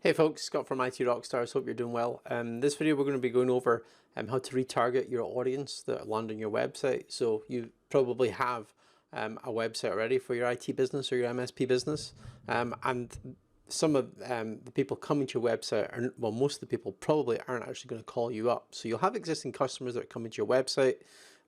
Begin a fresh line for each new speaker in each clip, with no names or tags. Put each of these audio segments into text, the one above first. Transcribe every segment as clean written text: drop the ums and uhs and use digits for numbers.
Hey folks, Scott from IT Rockstars. Hope you're doing well. This video we're going to be going over how to retarget your audience that land on your website. So you probably have a website already for your IT business or your MSP business, and some of the people coming to your website are, well, most of the people probably aren't actually going to call you up. So you'll have existing customers that are coming to your website,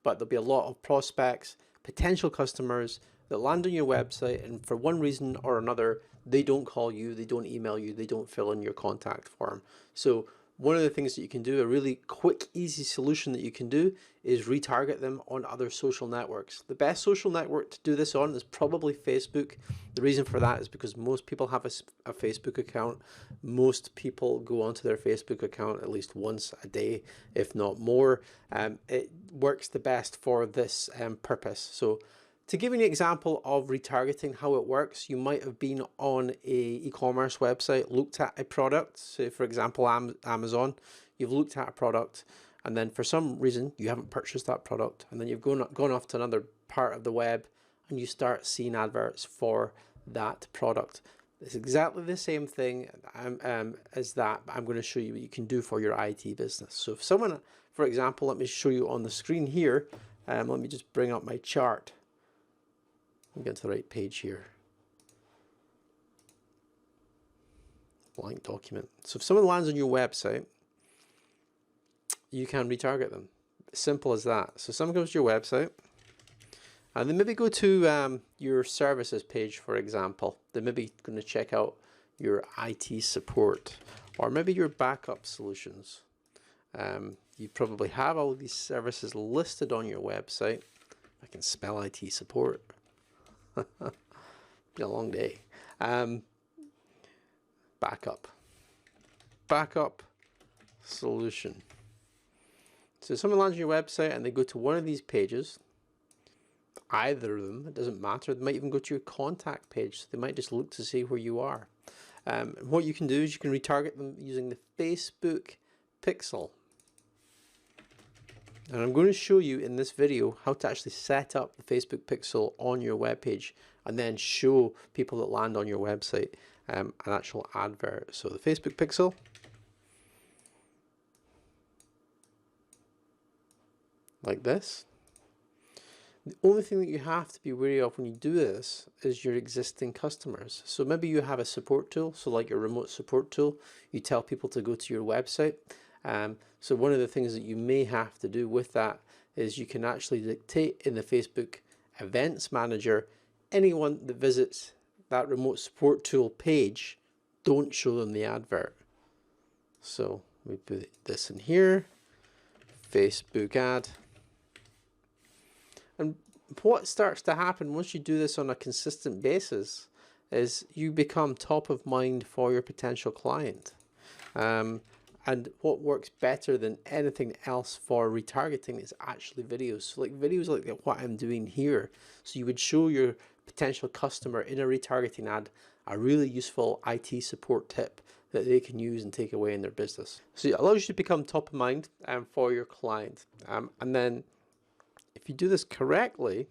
but there'll be a lot of prospects, potential customers that land on your website, and for one reason or another they don't call you, they don't email you, they don't fill in your contact form. So one of the things that you can do, a really quick, easy solution that you can do, is retarget them on other social networks. The best social network to do this on is probably Facebook. The reason for that is because most people have a Facebook account. Most people go onto their Facebook account at least once a day, if not more. It works the best for this purpose. So to give you an example of retargeting, how it works, you might have been on a e-commerce website, looked at a product, say for example Amazon, you've looked at a product and then for some reason you haven't purchased that product, and then you've gone off to another part of the web and you start seeing adverts for that product. It's exactly the same thing as that, but I'm going to show you what you can do for your IT business. So if someone, for example, let me show you on the screen here, let me just bring up my chart. Get to the right page here. Blank document. So if someone lands on your website, you can retarget them. Simple as that. So someone comes to your website and they maybe go to your services page, for example. They may be going to check out your IT support or maybe your backup solutions. You probably have all of these services listed on your website. I can spell IT support. Been a long day. Backup solution. So someone lands on your website and they go to one of these pages, either of them, it doesn't matter. They might even go to your contact page. So they might just look to see where you are. And what you can do is you can retarget them using the Facebook pixel. And I'm going to show you in this video how to actually set up the Facebook pixel on your web page and then show people that land on your website an actual advert. So the Facebook pixel. Like this. The only thing that you have to be wary of when you do this is your existing customers. So maybe you have a support tool, so like your remote support tool, you tell people to go to your website. So one of the things that you may have to do with that is you can actually dictate in the Facebook Events Manager, anyone that visits that remote support tool page, don't show them the advert. So we put this in here, Facebook ad. And what starts to happen once you do this on a consistent basis is you become top of mind for your potential client. And what works better than anything else for retargeting is actually videos. So like videos like what I'm doing here. So you would show your potential customer in a retargeting ad a really useful IT support tip that they can use and take away in their business. So it allows you to become top of mind for your client. And then if you do this correctly,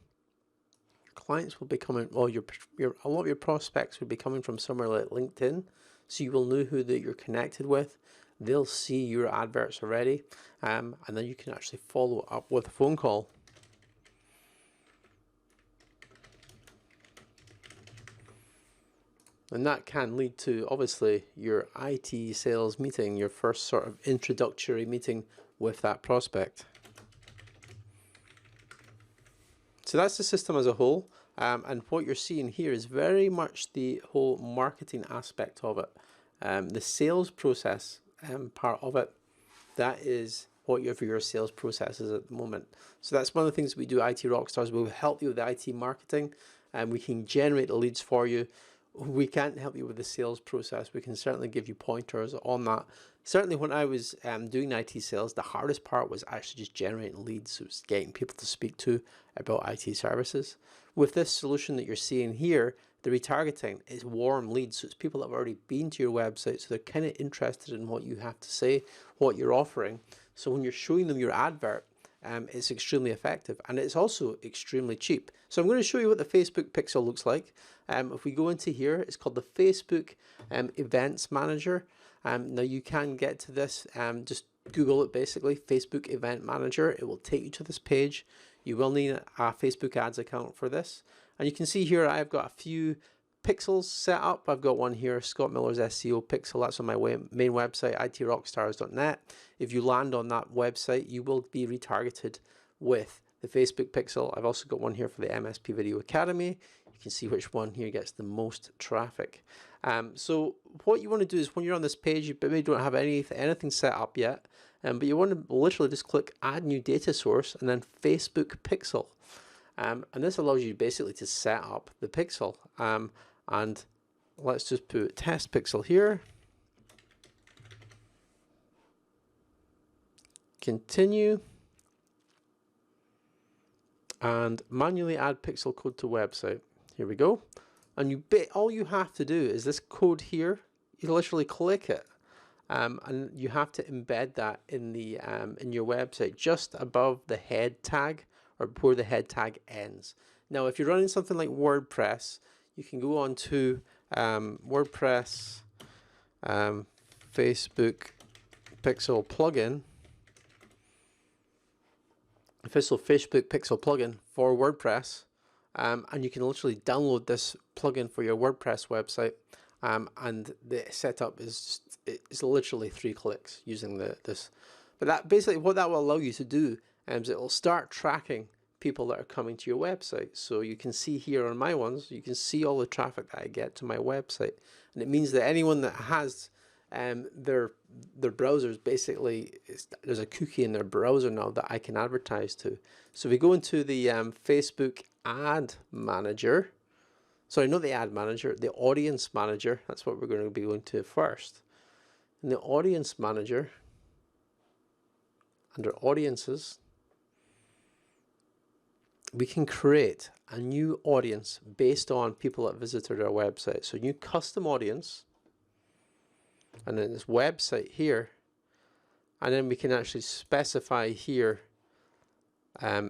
clients will be coming, well, a lot of your prospects will be coming from somewhere like LinkedIn. So you will know who that you're connected with. They'll see your adverts already, and then you can actually follow up with a phone call. And that can lead to, obviously, your IT sales meeting, your first sort of introductory meeting with that prospect. So that's the system as a whole, and what you're seeing here is very much the whole marketing aspect of it. The sales process part of it, that is what your sales process is at the moment. So that's one of the things we do at IT Rockstars. We'll help you with the IT marketing, and we can generate the leads for you. We can't help you with the sales process. We can certainly give you pointers on that. Certainly when I was doing IT sales, the hardest part was actually just generating leads. So it's getting people to speak to about IT services. With this solution that you're seeing here, the retargeting is warm leads. So it's people that have already been to your website. So they're kind of interested in what you have to say, what you're offering. So when you're showing them your advert, it's extremely effective, and it's also extremely cheap. So I'm going to show you what the Facebook pixel looks like. If we go into here, it's called the Facebook Events Manager. Now you can get to this, just Google it basically, Facebook Event Manager. It will take you to this page. You will need a Facebook ads account for this. And you can see here I've got a few pixels set up. I've got one here, Scott Miller's SEO pixel. That's on my main website, itrockstars.net. If you land on that website, you will be retargeted with the Facebook pixel. I've also got one here for the MSP Video Academy. You can see which one here gets the most traffic. So what you want to do is when you're on this page, you maybe don't have anything set up yet, but you want to literally just click Add New Data Source and then Facebook Pixel. And this allows you basically to set up the pixel. And let's just put Test Pixel here. Continue. And manually add pixel code to website. Here we go. And all you have to do is this code here. You literally click it, and you have to embed that in the in your website just above the head tag or before the head tag ends. Now, if you're running something like WordPress, you can go on to WordPress Facebook Pixel plugin. Official Facebook Pixel plugin for WordPress, and you can literally download this plugin for your WordPress website, and the setup is literally 3 clicks using this. But that basically what that will allow you to do is it will start tracking people that are coming to your website. So you can see here on my ones, you can see all the traffic that I get to my website, and it means that anyone that has their browsers, basically there's a cookie in their browser now that I can advertise to. So we go into the Facebook Ad Manager, sorry, not the Ad Manager, the Audience Manager. That's what we're going to be going to first. In the Audience Manager, under Audiences, we can create a new audience based on people that visited our website. So new custom audience, and then this website here, and then we can actually specify here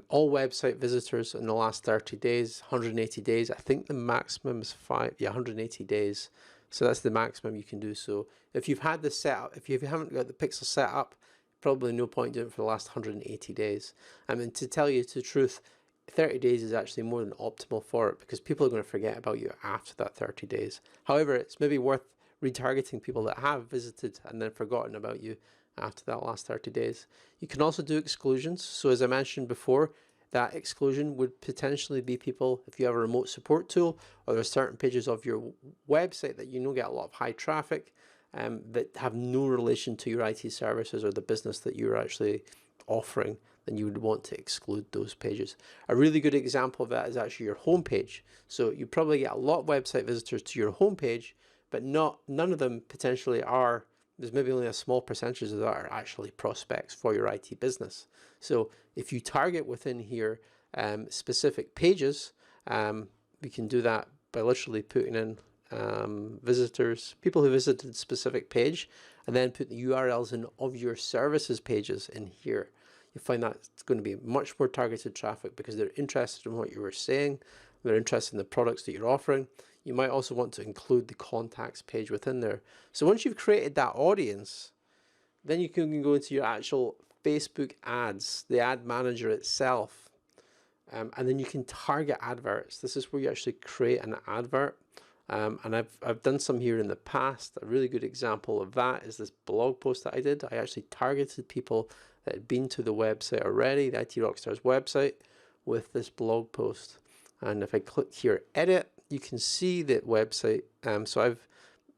all website visitors in the last 30 days, 180 days. I think the maximum is 180 days. So that's the maximum you can do. So if you've had this set up, if you haven't got the pixel set up, probably no point doing it for the last 180 days. I mean, to tell you the truth, 30 days is actually more than optimal for it, because people are going to forget about you after that 30 days. However, it's maybe worth retargeting people that have visited and then forgotten about you after that last 30 days. You can also do exclusions. So as I mentioned before, that exclusion would potentially be people, if you have a remote support tool, or there's certain pages of your website that you know get a lot of high traffic, that have no relation to your IT services or the business that you're actually offering, then you would want to exclude those pages. A really good example of that is actually your homepage. So you probably get a lot of website visitors to your homepage, but none of them potentially are, there's maybe only a small percentage of that are actually prospects for your IT business. So if you target within here specific pages, we can do that by literally putting in visitors, people who visited a specific page, and then put the URLs in of your services pages in here. You find that it's going to be much more targeted traffic because they're interested in what you were saying, they're interested in the products that you're offering. You might also want to include the contacts page within there. So once you've created that audience, then you can go into your actual Facebook ads, the ad manager itself, and then you can target adverts. This is where you actually create an advert. And I've done some here in the past. A really good example of that is this blog post that I did. I actually targeted people that had been to the website already, the IT Rockstars website, with this blog post. And if I click here, edit, you can see that website. So I've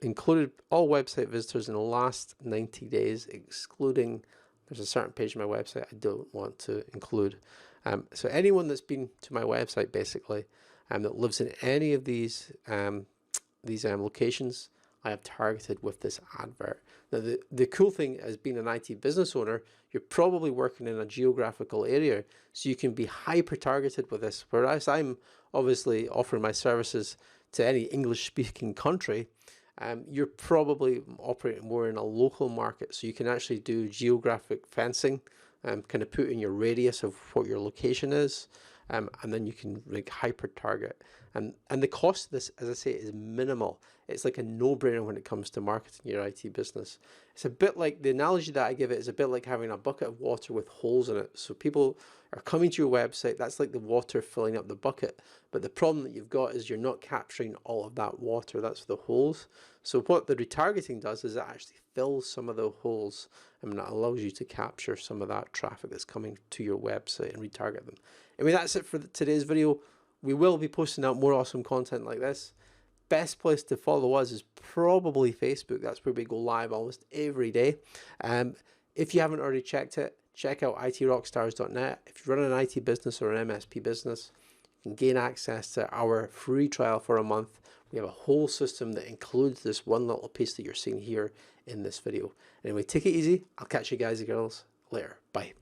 included all website visitors in the last 90 days, excluding, there's a certain page of my website I don't want to include. So anyone that's been to my website basically, that lives in any of these locations, I have targeted with this advert. Now the cool thing as being an IT business owner, you're probably working in a geographical area, so you can be hyper targeted with this. Whereas I'm obviously offering my services to any English speaking country, you're probably operating more in a local market, so you can actually do geographic fencing kind of put in your radius of what your location is, and then you can like hyper target. And the cost of this, as I say, is minimal. It's like a no-brainer when it comes to marketing your IT business. It's a bit like, the analogy that I give it is a bit like having a bucket of water with holes in it. So people are coming to your website, that's like the water filling up the bucket. But the problem that you've got is you're not capturing all of that water, that's the holes. So what the retargeting does is it actually fills some of the holes, and that allows you to capture some of that traffic that's coming to your website and retarget them. Anyway, that's it for today's video. We will be posting out more awesome content like this. Best place to follow us is probably Facebook. That's where we go live almost every day. If you haven't already checked it, check out itrockstars.net. If you run an IT business or an MSP business, you can gain access to our free trial for a month. We have a whole system that includes this one little piece that you're seeing here in this video. Anyway, take it easy. I'll catch you guys and girls later. Bye.